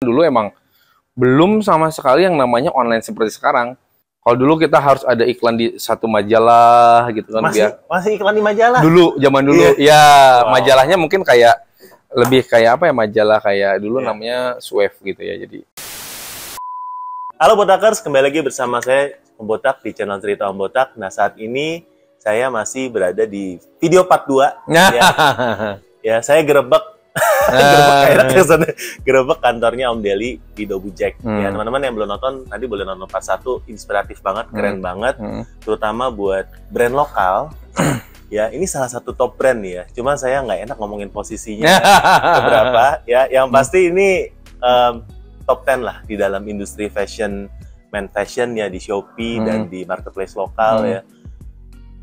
dulu emang belum sama sekali yang namanya online seperti sekarang. Kalau dulu kita harus ada iklan di satu majalah gitu kan. Masih iklan di majalah? Dulu, zaman dulu. Ya, majalahnya mungkin kayak lebih kayak apa ya, majalah kayak dulu namanya Swift gitu ya. Jadi. Halo Botakers, kembali lagi bersama saya Om Botak di channel Cerita Om Botak. Nah, saat ini saya masih berada di video part 2. Ya, saya gerebek gerebek kantornya Om Deli di Dobu Jack. Ya, teman-teman yang belum nonton, nanti boleh nonton part 1. Inspiratif banget, keren banget. Terutama buat brand lokal. Ya, ini salah satu top brand nih ya. Cuma saya nggak enak ngomongin posisinya berapa. Ya, yang pasti ini top 10 lah di dalam industri fashion, men fashion ya, di Shopee dan di marketplace lokal ya.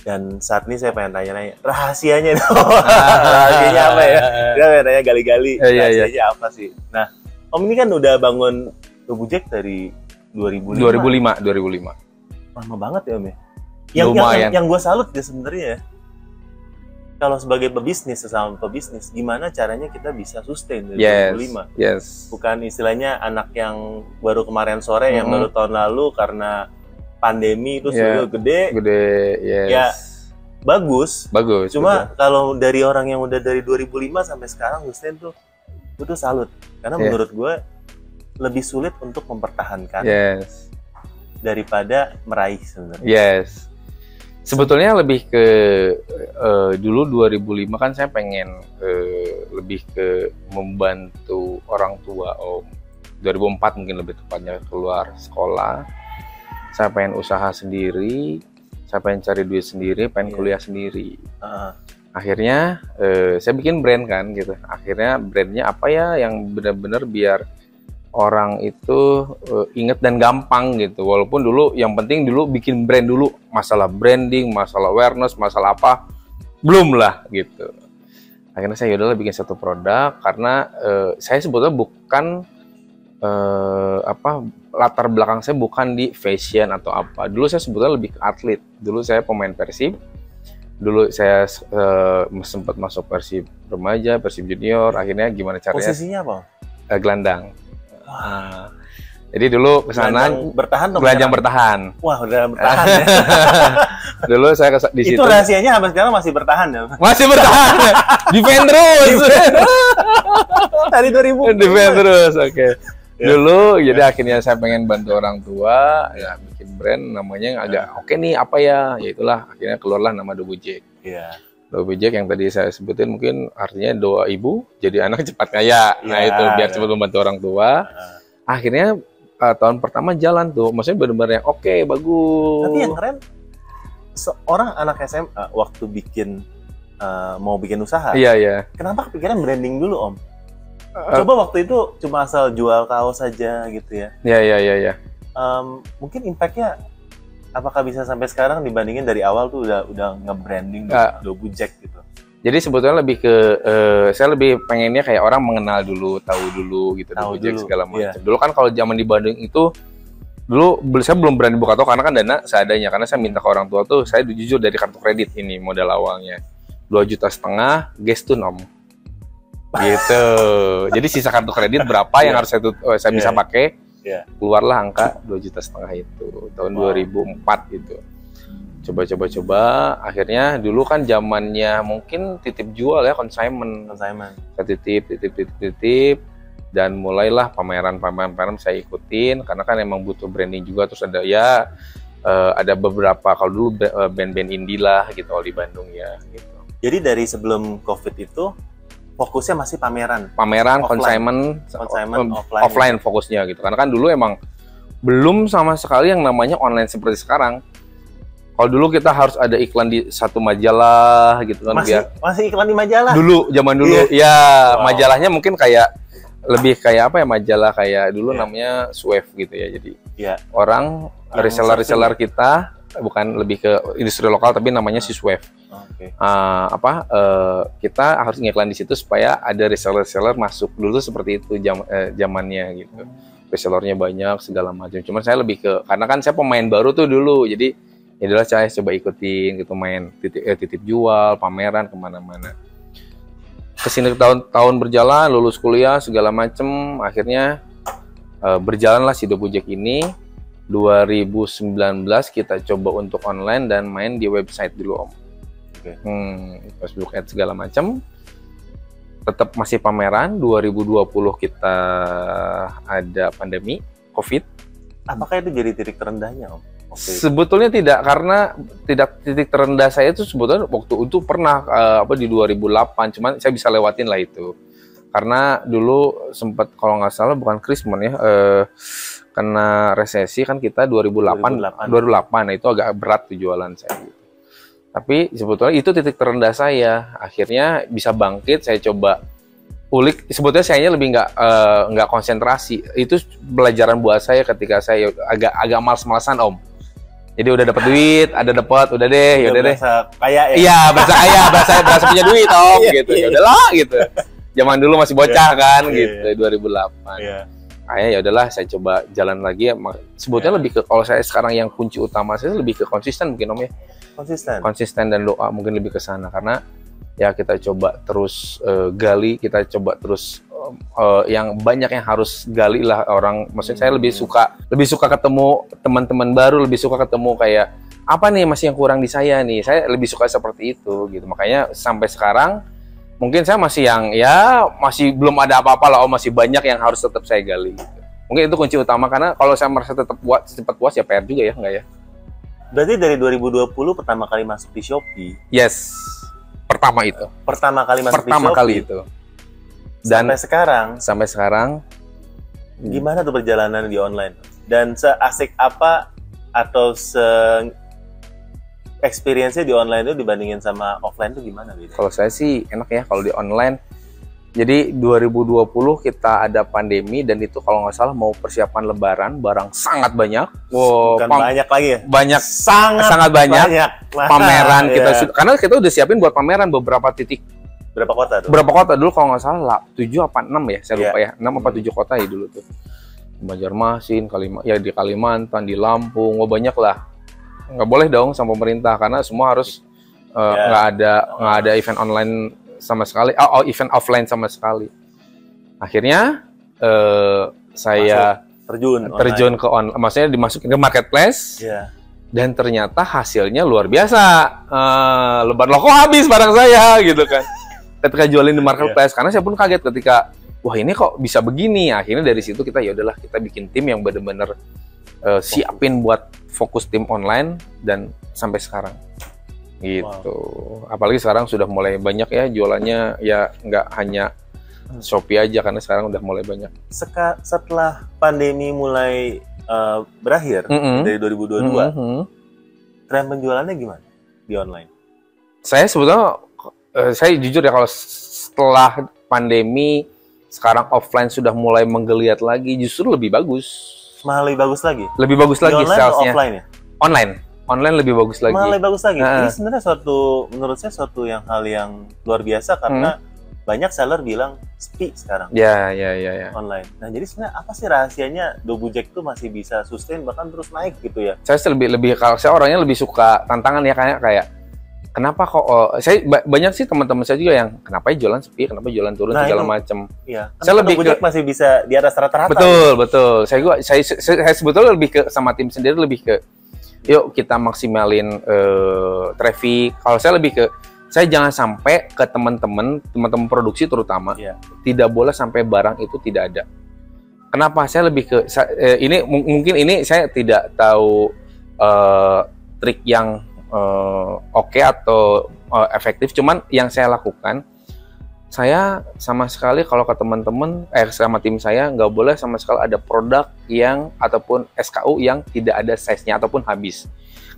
Dan saat ini saya pengen tanya-tanya rahasianya dong. Rahasianya apa ya? Dia pengen tanya gali-gali rahasianya apa sih? Nah, Om ini kan udah bangun Dobu Jack dari 2005. 2005. Lama banget ya Om ya? Yang gue salut ya sebenarnya ya. Kalau sebagai pebisnis, sesama pebisnis, gimana caranya kita bisa sustain dari 2005? Yes. Bukan istilahnya anak yang baru kemarin sore, yang baru tahun lalu karena pandemi itu sudah gede, yes. Ya bagus. Cuma betul. Kalau dari orang yang udah dari 2005 sampai sekarang sustain tuh, gue tuh salut. Karena menurut gue lebih sulit untuk mempertahankan daripada meraih sebenarnya. Yes. Sebetulnya lebih ke dulu 2005 kan saya pengen lebih ke membantu orang tua Om. 2004 mungkin lebih tepatnya, keluar sekolah. Saya pengen usaha sendiri, saya pengen cari duit sendiri, pengen kuliah sendiri. Akhirnya saya bikin brand kan gitu. Akhirnya brandnya apa ya yang benar-benar biar orang itu inget dan gampang gitu. Walaupun dulu yang penting dulu bikin brand dulu, masalah branding, masalah awareness, masalah apa belum lah gitu. Akhirnya saya yaudahlah bikin satu produk karena saya sebetulnya bukan latar belakang saya bukan di fashion atau apa. Dulu saya sebetulnya lebih ke atlet. Dulu saya pemain Persib. Dulu saya sempat masuk Persib remaja, Persib junior. Akhirnya gimana caranya? Posisinya apa? Gelandang. Jadi dulu kesana gelandang bertahan. Wah, udah bertahan ya. Dulu saya di situ. Itu rahasianya sampai sekarang masih bertahan ya? Masih bertahan. Defend terus. Dari 2000. Defend terus, oke. Dulu jadi akhirnya saya pengen bantu orang tua ya, bikin brand namanya yang agak oke nih apa ya, itulah akhirnya keluarlah nama Dobu Jack. Dobu Jack yang tadi saya sebutin mungkin artinya doa ibu jadi anak cepat kaya. Nah itu biar cepat membantu orang tua. Akhirnya tahun pertama jalan tuh, maksudnya benar-benar yang oke, bagus. Tapi yang keren seorang anak SMA waktu mau bikin usaha. Iya. Kenapa kepikiran branding dulu Om? Coba waktu itu cuma asal jual kaos saja gitu ya. Iya. Mungkin impact-nya apakah bisa sampai sekarang dibandingin dari awal tuh udah nge-branding Dobu Jack gitu. Jadi sebetulnya lebih ke saya lebih pengennya kayak orang mengenal dulu, tahu dulu gitu Dobu Jack segala macam. Dulu kan kalau zaman di Bandung itu dulu saya belum berani buka toko karena kan dana seadanya, karena saya minta ke orang tua tuh, saya jujur dari kartu kredit ini modal awalnya 2,5 juta gestun Om. Gitu. Jadi sisa kartu kredit berapa yang harus saya bisa pakai? Keluarlah angka 2,5 juta itu tahun 2004 gitu. Coba. Akhirnya dulu kan zamannya mungkin titip jual ya, consignment. Saya titip dan mulailah pameran saya ikutin karena kan emang butuh branding juga, terus ada ada beberapa kalau dulu band-band indie lah gitu di Bandung ya gitu. Jadi dari sebelum Covid itu fokusnya masih pameran, consignment offline fokusnya gitu. Karena kan dulu emang belum sama sekali yang namanya online seperti sekarang. Kalau dulu kita harus ada iklan di satu majalah gitu kan. Masih iklan di majalah? Dulu, zaman dulu. Majalahnya mungkin kayak lebih kayak apa ya, majalah kayak dulu namanya Swift gitu ya. Jadi orang reseller kita bukan lebih ke industri lokal tapi namanya si Swift. Kita harus ngiklan di situ supaya ada reseller masuk. Dulu seperti itu zamannya gitu. Resellernya banyak segala macam. Cuman saya lebih ke karena kan saya pemain baru tuh dulu. Jadi ya adalah saya coba ikutin gitu, main titip jual, pameran kemana-mana. Kesini tahun berjalan, lulus kuliah segala macem, akhirnya berjalanlah si Dobujek ini. 2019 kita coba untuk online dan main di website dulu, Om. Okay. Facebook Ads segala macam. Tetap masih pameran. 2020 kita ada pandemi COVID. Apakah itu jadi titik terendahnya, Om? Sebetulnya tidak, karena titik terendah saya itu sebetulnya waktu itu pernah di 2008, cuman saya bisa lewatin lah itu. Karena dulu sempat kalau nggak salah bukan Krismon ya, kena resesi kan kita 2008. Nah itu agak berat tuh jualan saya. Tapi sebetulnya itu titik terendah saya. Akhirnya bisa bangkit, saya coba ulik. Sebetulnya saya lebih nggak konsentrasi. Itu pelajaran buat saya ketika saya agak males-malesan, Om. Jadi udah dapat duit, udah deh, ya udah deh. Kaya ya. Iya, berasa punya duit, Om, gitu. Ya udahlah gitu. Zaman dulu masih bocah kan, gitu, 2008. Ya udahlah, saya coba jalan lagi. Sebetulnya lebih ke, kalau saya sekarang yang kunci utama saya lebih ke konsisten mungkin, Om ya. Konsisten dan doa mungkin lebih ke sana, karena ya kita coba terus gali, kita coba terus yang banyak yang harus gali lah orang. Maksudnya saya lebih suka ketemu teman-teman baru, lebih suka ketemu kayak apa nih masih yang kurang di saya nih. Saya lebih suka seperti itu gitu. Makanya sampai sekarang mungkin saya masih masih belum ada apa-apa lah, masih banyak yang harus tetap saya gali gitu. Mungkin itu kunci utama, karena kalau saya merasa tetap cepat puas ya PR juga ya, enggak ya? Berarti dari 2020 pertama kali masuk di Shopee. Yes. Pertama kali masuk di Shopee. Itu. Dan sampai sekarang gimana tuh perjalanan di online? Dan seasik apa atau experience-nya di online itu dibandingin sama offline tuh gimana gitu? Kalau saya sih enak ya kalau di online. Jadi 2020 kita ada pandemi, dan itu kalau nggak salah mau persiapan Lebaran, barang sangat banyak. Bukan banyak lagi ya? Banyak, sangat banyak. Pameran kita karena kita udah siapin buat pameran beberapa titik. Berapa kota tuh? Berapa kota dulu kalau nggak salah 7 apa 6 ya, saya lupa ya. 6 apa 7 kota ya dulu tuh. Banjarmasin, di Kalimantan, di Lampung, banyak lah. Nggak boleh dong sama pemerintah, karena semua harus nggak ada event online sama sekali, event offline sama sekali. Akhirnya saya terjun ke online, maksudnya dimasukin ke marketplace, dan ternyata hasilnya luar biasa. Lebaran kok habis barang saya gitu kan. Ketika jualin di marketplace, karena saya pun kaget ketika, wah ini kok bisa begini. Akhirnya dari situ kita kita bikin tim yang benar-benar siapin buat fokus tim online, dan sampai sekarang. Gitu. Wow. Apalagi sekarang sudah mulai banyak ya jualannya, ya nggak hanya Shopee aja, karena sekarang udah mulai banyak. Setelah pandemi mulai berakhir dari 2022, tren penjualannya gimana di online? Saya sebetulnya, saya jujur ya, kalau setelah pandemi sekarang offline sudah mulai menggeliat lagi, justru lebih bagus. Malah lebih bagus lagi? Lebih bagus lagi salesnya. Online atau offline ya? Online lebih bagus lagi. Malah lebih bagus lagi. Ini sebenarnya menurut saya suatu hal yang luar biasa, karena banyak seller bilang sepi sekarang. Ya. Online. Nah, jadi sebenarnya apa sih rahasianya Dobujek tuh masih bisa sustain bahkan terus naik gitu ya? Saya kalau saya orangnya lebih suka tantangan ya, kayak kenapa kok saya banyak sih teman-teman saya juga yang kenapa jualan sepi, kenapa jualan turun segala macam. Iya. Saya lebih masih bisa di atas rata-rata. Betul. Saya sebetulnya lebih ke sama tim sendiri, lebih ke yuk kita maksimalin traffic. Kalau saya lebih ke, saya jangan sampai ke teman-teman produksi terutama, tidak boleh sampai barang itu tidak ada. Kenapa? Saya lebih ke mungkin ini saya tidak tahu trik yang oke atau efektif. Cuman yang saya lakukan, saya sama sekali kalau ke teman-teman sama tim saya nggak boleh sama sekali ada produk yang ataupun SKU yang tidak ada size-nya ataupun habis,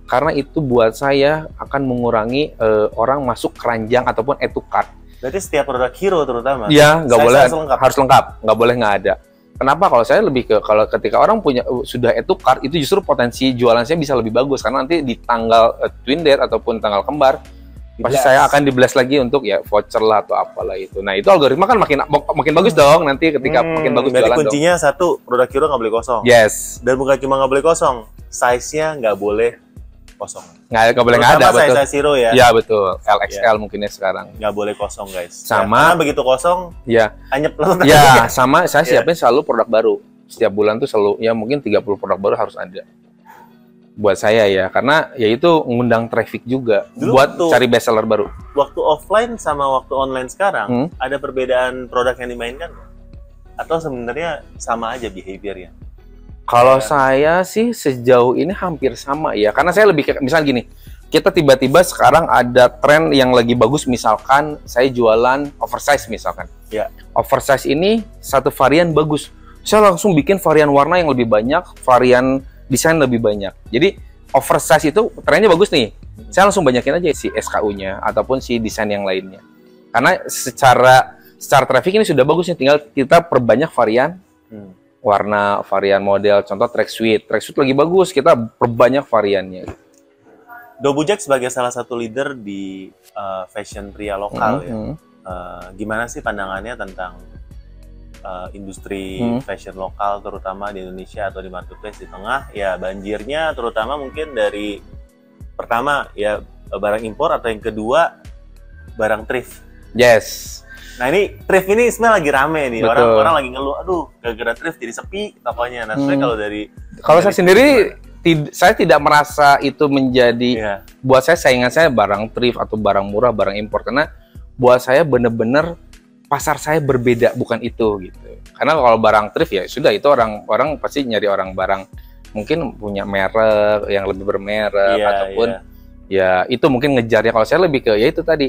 karena itu buat saya akan mengurangi orang masuk keranjang ataupun add to cart. Berarti setiap produk hero terutama nggak boleh harus lengkap, nggak boleh nggak ada. Kenapa? Kalau saya lebih ke, kalau ketika orang sudah add to cart, itu justru potensi jualan saya bisa lebih bagus, karena nanti di tanggal twin date ataupun tanggal kembar pasti saya akan di-blast lagi untuk ya voucher lah atau apalah itu. Nah itu algoritma kan makin bagus dong nanti ketika makin bagus jualan. Berarti kuncinya satu, produk hero nggak boleh kosong. Yes. Dan bukan cuma nggak boleh kosong, size-nya nggak boleh kosong. Nggak boleh nggak ada, betul. Size hero ya. Ya betul, LXL mungkinnya sekarang. Nggak boleh kosong guys. Sama. Karena begitu kosong, ya. anyep. Ya sama, saya siapin selalu produk baru. setiap bulan tuh selalu ya mungkin 30 produk baru harus ada. Buat saya ya, karena ya itu ngundang traffic juga dulu buat cari bestseller baru. Waktu offline sama waktu online sekarang, ada perbedaan produk yang dimainkan? Atau sebenarnya sama aja behaviornya? Kalau saya sih sejauh ini hampir sama ya, karena saya lebih misalnya gini, kita tiba-tiba sekarang ada tren yang lagi bagus, misalkan saya jualan oversize misalkan. Ya. Oversize ini satu varian bagus, saya langsung bikin varian warna yang lebih banyak, varian desain lebih banyak. Jadi oversize itu trennya bagus nih, saya langsung banyakin aja si SKU-nya ataupun si desain yang lainnya. Karena secara traffic ini sudah bagus nih, tinggal kita perbanyak varian warna, varian model. Contoh tracksuit lagi bagus, kita perbanyak variannya. Dobujek sebagai salah satu leader di fashion pria lokal ya, gimana sih pandangannya tentang industri fashion lokal terutama di Indonesia atau di marketplace di tengah ya banjirnya, terutama mungkin dari pertama ya barang impor atau yang kedua barang thrift. Yes. Nah ini thrift ini sebenarnya lagi rame nih, orang lagi ngeluh, aduh gara-gara thrift jadi sepi tokonya. Nah sebenarnya kalau saya sendiri saya tidak merasa itu menjadi buat saya saingan saya barang thrift atau barang murah, barang impor, karena buat saya bener-bener pasar saya berbeda, bukan itu gitu. Karena kalau barang thrift ya sudah, itu orang pasti nyari orang barang mungkin punya merek yang lebih bermerek ataupun ya itu mungkin ngejarnya. Kalau saya lebih ke ya itu tadi,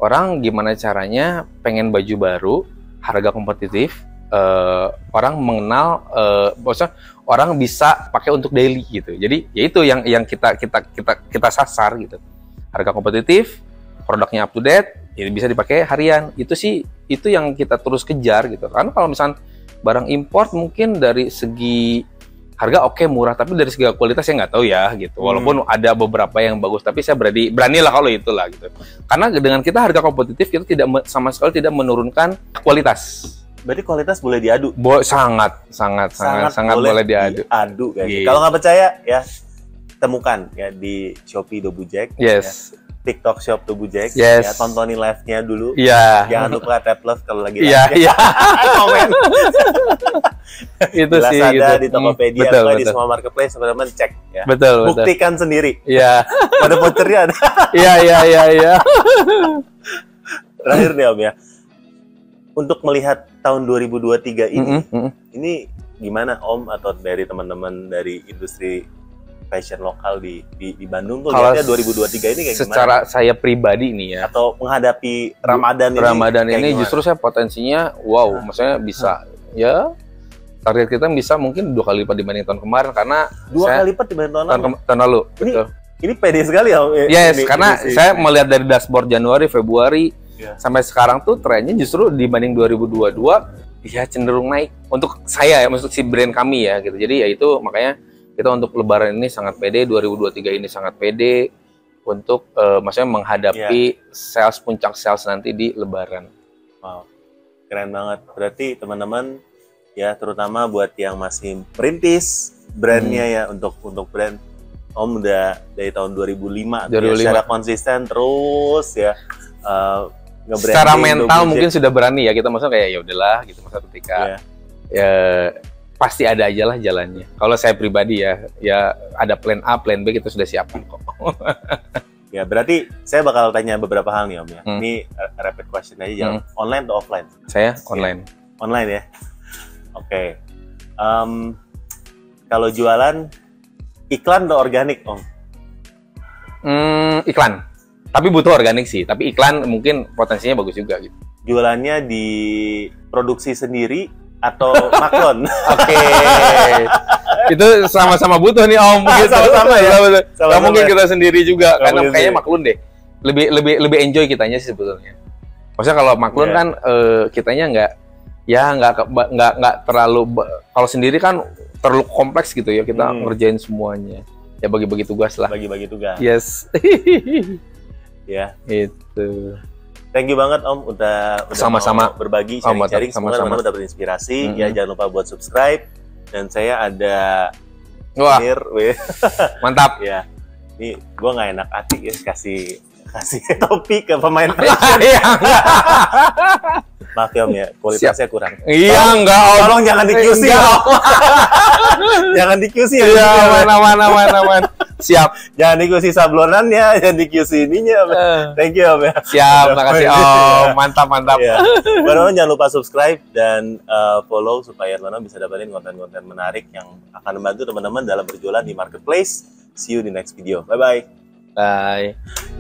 orang gimana caranya pengen baju baru, harga kompetitif, orang mengenal, maksudnya orang bisa pakai untuk daily gitu. Jadi ya itu yang kita sasar gitu. Harga kompetitif, produknya up to date, jadi bisa dipakai harian. Itu yang kita terus kejar gitu. Karena kalau misalnya barang import mungkin dari segi harga oke, murah, tapi dari segi kualitas saya nggak tahu ya gitu. Walaupun ada beberapa yang bagus, tapi saya beranilah kalau itulah gitu. Karena dengan kita harga kompetitif, kita sama sekali tidak menurunkan kualitas. Berarti kualitas boleh diadu? Sangat boleh diadu. Gitu. Kalau nggak percaya ya temukan ya di Shopee Dobujek. Yes. Ya. TikTok Shop Dobujek, yes. Ya, tontonin live-nya dulu. Iya. Jangan lupa tap love kalau lagi live. Iya. Komen. Itu jelas sih ada gitu. di Tokopedia, di semua marketplace, teman-teman cek ya. Betul. Buktikan sendiri. Iya. Pada vouchernya ada. Iya. Terakhir nih Om ya. Untuk melihat tahun 2023 ini gimana Om atau dari teman-teman dari industri fashion lokal di Bandung tuh lihatnya 2023 ini kayak gimana? Secara saya pribadi nih ya. Atau menghadapi Ramadan ini justru saya potensinya maksudnya bisa ya target kita bisa mungkin 2 kali lipat dibanding tahun kemarin, karena 2 kali lipat dibanding tahun lalu. Ini pede sekali ya. Yes, karena saya melihat dari dashboard Januari, Februari sampai sekarang tuh trennya justru dibanding 2022 ya cenderung naik untuk saya ya, maksud si brand kami ya gitu. Jadi ya itu makanya kita untuk Lebaran ini sangat pede, 2023 ini sangat pede untuk maksudnya menghadapi puncak sales nanti di Lebaran. Wow, keren banget. Berarti teman-teman ya, terutama buat yang masih merintis brandnya ya, untuk brand Om udah dari tahun 2005 ya, secara konsisten terus ya nge-branding. Secara mental mungkin sudah berani ya, kita maksudnya kayak ya udahlah gitu, masa ketika ya pasti ada aja lah jalannya. Kalau saya pribadi ya ada plan A, plan B, kita sudah siapin kok. Ya berarti saya bakal tanya beberapa hal nih Om ya. Ini rapid question aja, online atau offline? Saya online. Online ya. Oke. Kalau jualan iklan atau organik Om? Iklan. Tapi butuh organik sih. Tapi iklan mungkin potensinya bagus juga gitu. Jualannya diproduksi sendiri atau maklon? Oke. Itu sama-sama butuh nih Om. Sama-sama ya. Sama mungkin kita sendiri juga, karena kayaknya maklun deh. Lebih enjoy kitanya sih sebetulnya. Maksudnya kalau maklun kan kitanya nggak terlalu, kalau sendiri kan terlalu kompleks gitu ya, kita ngerjain semuanya. Ya bagi-bagi tugas lah. Bagi-bagi tugas. Yes. Ya. Itu. Thank you banget Om udah sama-sama berbagi, sharing-sharing, semoga teman-teman udah berinspirasi. Ya jangan lupa buat subscribe, dan saya ada mantap ya. Ini gue nggak enak hati ya kasih topi ke pemain fashion. Maaf ya Om ya, kualitasnya kurang. Iya, enggak Om. Tolong jangan di QC Om. Jangan di QC ya. Iya, mana. Siap. Jangan di QC sablonannya, jangan di QC ininya Om. Thank you Om ya. Siap, makasih Om. Mantap. Ya. Teman-teman jangan lupa subscribe dan follow supaya teman-teman bisa dapetin konten-konten menarik yang akan membantu teman-teman dalam berjualan di marketplace. See you di next video. Bye-bye. Bye.